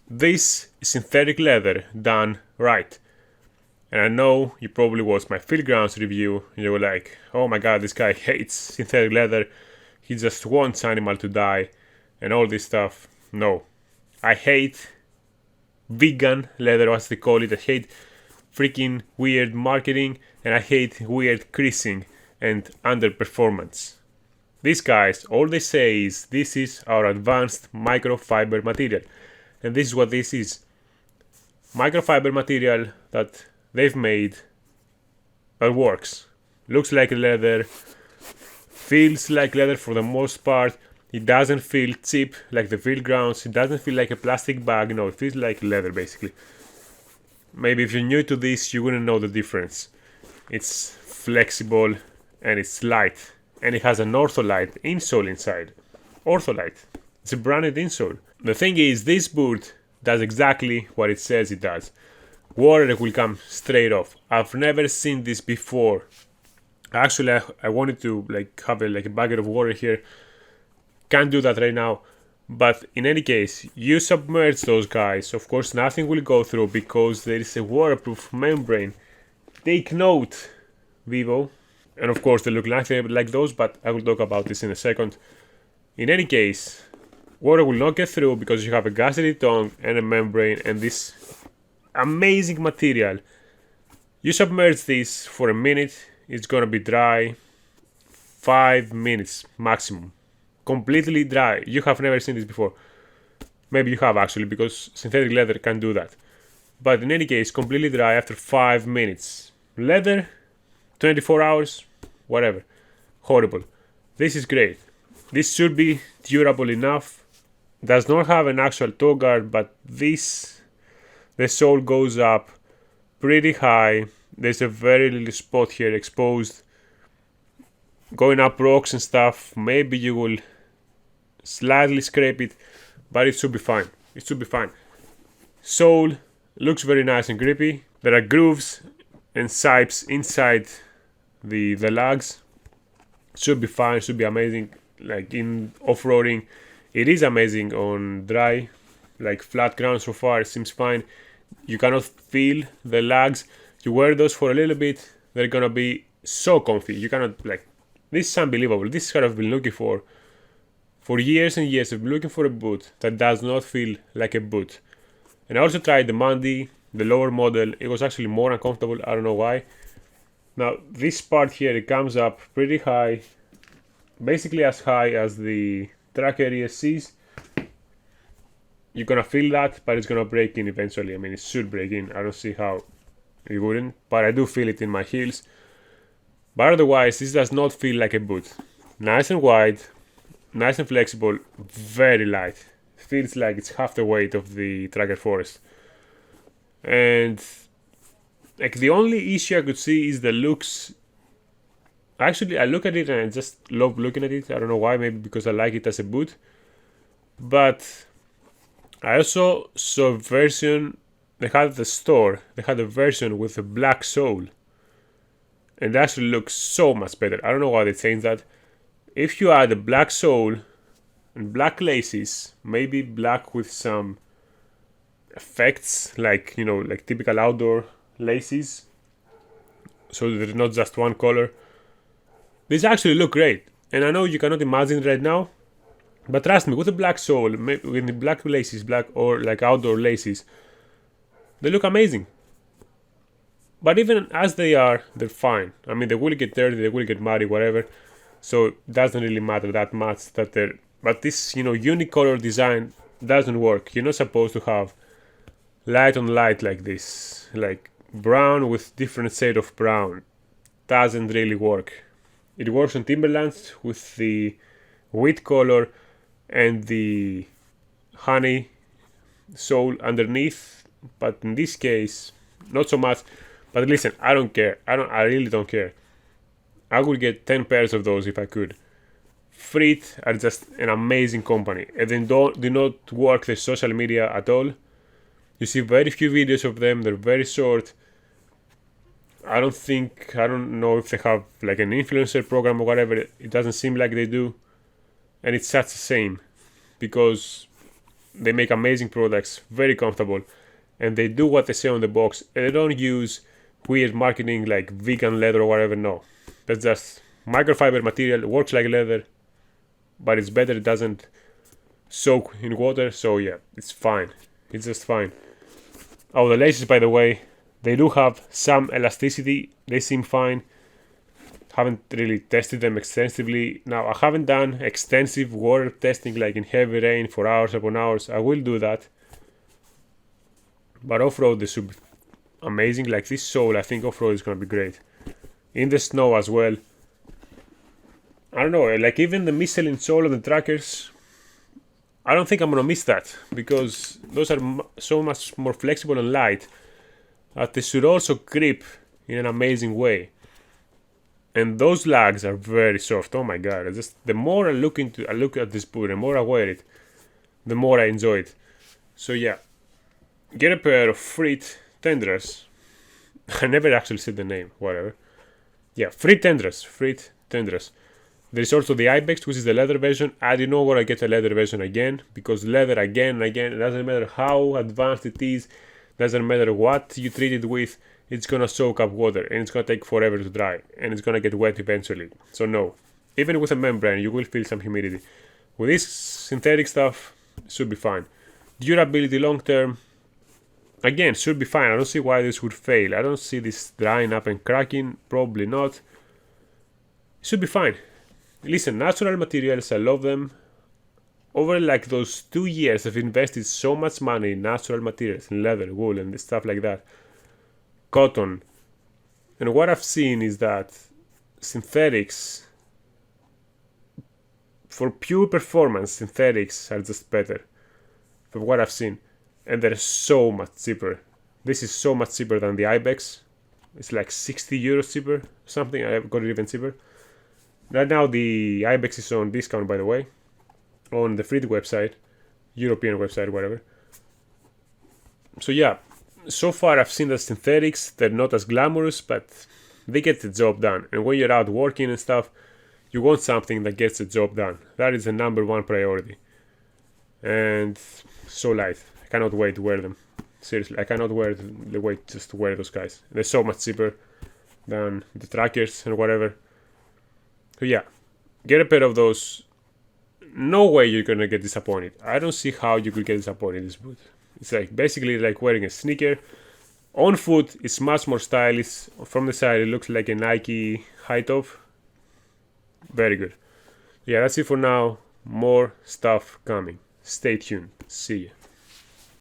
This is synthetic leather done right. And I know you probably watched my field grounds review and you were like, oh my god, this guy hates synthetic leather. He just wants animal to die and all this stuff. No. I hate vegan leather, as they call it. I hate freaking weird marketing and I hate weird creasing and underperformance. These guys, all they say is this is our advanced microfiber material. And this is what this is. Microfiber material that they've made that works. Looks like leather, feels like leather for the most part. It doesn't feel cheap like the field grounds. It doesn't feel like a plastic bag. No, it feels like leather basically. Maybe if you're new to this, you wouldn't know the difference. It's flexible and it's light. And it has an Ortholite insole inside. Ortholite. It's a branded insole. The thing is, this boot does exactly what it says it does. Water will come straight off. I've never seen this before. Actually, I wanted to have a bucket of water here. Can't do that right now. But in any case, you submerge those guys. Of course, nothing will go through because there is a waterproof membrane. Take note, Vivo. And of course, they look nothing like those, but I will talk about this in a second. In any case, water will not get through because you have a gasketed tongue and a membrane and this amazing material. You submerge this for a minute, it's gonna be dry. 5 minutes maximum. Completely dry. You have never seen this before. Maybe you have actually, because synthetic leather can do that. But in any case, completely dry after 5 minutes. Leather, 24 hours, whatever. Horrible. This is great. This should be durable enough. Does not have an actual toe guard, but this, the sole goes up pretty high. There's a very little spot here exposed. Going up rocks and stuff, maybe you will slightly scrape it, but it should be fine. It should be fine. Sole looks very nice and grippy. There are grooves and sipes inside the lugs. Should be fine, should be amazing. Like in off-roading, it is amazing. On dry, like flat ground so far, it seems fine. You cannot feel the lugs. You wear those for a little bit, they're gonna be so comfy. You cannot, this is unbelievable. This is what I've been looking for years and years. I've been looking for a boot that does not feel like a boot. And I also tried the Mandy, the lower model. It was actually more uncomfortable. I don't know why. Now this part here, it comes up pretty high, basically as high as the Tracker ESCs. You're gonna feel that, but it's gonna break in eventually. I mean, it should break in. I don't see how it wouldn't, but I do feel it in my heels. But otherwise, this does not feel like a boot. Nice and wide, nice and flexible, very light. Feels like it's half the weight of the Tracker Forest. And the only issue I could see is the looks. Actually, I look at it and I just love looking at it. I don't know why, maybe because I like it as a boot. But I also saw a version, they had at the store, they had a version with a black sole. And it actually looks so much better. I don't know why they changed that. If you add a black sole and black laces, maybe black with some effects, like typical outdoor laces, so there's not just one color, these actually look great. And I know you cannot imagine it right now, but trust me, with a black sole, with the black laces, black or like outdoor laces, they look amazing. But even as they are, they're fine. I mean, they will get dirty, they will get muddy, whatever. So it doesn't really matter that much that they're. But this, unicolor design doesn't work. You're not supposed to have light on light like this, like brown with different shade of brown. Doesn't really work. It works on Timberlands with the wheat color and the honey sole underneath, but in this case, not so much. But listen, I don't care. I really don't care. I would get 10 pairs of those if I could. Freet are just an amazing company, and they do not work the social media at all. You see very few videos of them. They're very short. I don't know if they have like an influencer program or whatever. It doesn't seem like they do. And it's such a shame, because They make amazing products, very comfortable, and they do what they say on the box. And they don't use weird marketing like vegan leather or whatever. No, that's just microfiber material. It works like leather, but it's better. It doesn't soak in water, so yeah, it's fine. It's just fine. Oh, the laces, by the way, they do have some elasticity. They seem fine. Haven't really tested them extensively. Now, I haven't done extensive water testing like in heavy rain for hours upon hours. I will do that. But off-road, they should be amazing. Like this sole, I think off-road is going to be great. In the snow as well. I don't know, like even the Michelin sole on the trackers, I don't think I'm going to miss that. Because those are so much more flexible and light that they should also grip in an amazing way. And those lugs are very soft. Oh my god! The more I look at this boot, the more I wear it, the more I enjoy it. So yeah, get a pair of Freet Tundras. I never actually said the name. Whatever. Yeah, Freet Tundras. Freet Tundras. There is also the Ibex, which is the leather version. I do not want to get the leather version again because leather again and again. It doesn't matter how advanced it is. Doesn't matter what you treat it with. It's gonna soak up water and it's gonna take forever to dry and it's gonna get wet eventually. So no, even with a membrane you will feel some humidity. With this synthetic stuff, it should be fine. Durability long term, again, should be fine. I don't see why this would fail. I don't see this drying up and cracking, probably not. It should be fine. Listen, natural materials, I love them. Over like those 2 years I've invested so much money in natural materials, in leather, wool and stuff like that. Cotton, and what I've seen is that synthetics, for pure performance, synthetics are just better from what I've seen, and they're so much cheaper. This is so much cheaper than the Ibex. It's like 60 euros cheaper, something. I've got it even cheaper. Right now the Ibex is on discount, by the way, on the Freet website, European website, whatever. So yeah, so far I've seen the synthetics, they're not as glamorous, but they get the job done. And when you're out working and stuff, you want something that gets the job done. That is the number one priority. And so light. I cannot wait to wear them. Seriously, I cannot wait just to wear those guys. They're so much cheaper than the trackers and whatever. So yeah, get a pair of those. No way you're gonna get disappointed. I don't see how you could get disappointed in this boot. It's like basically like wearing a sneaker. On foot, it's much more stylish. From the side, it looks like a Nike high top. Very good. Yeah, that's it for now. More stuff coming. Stay tuned. See ya.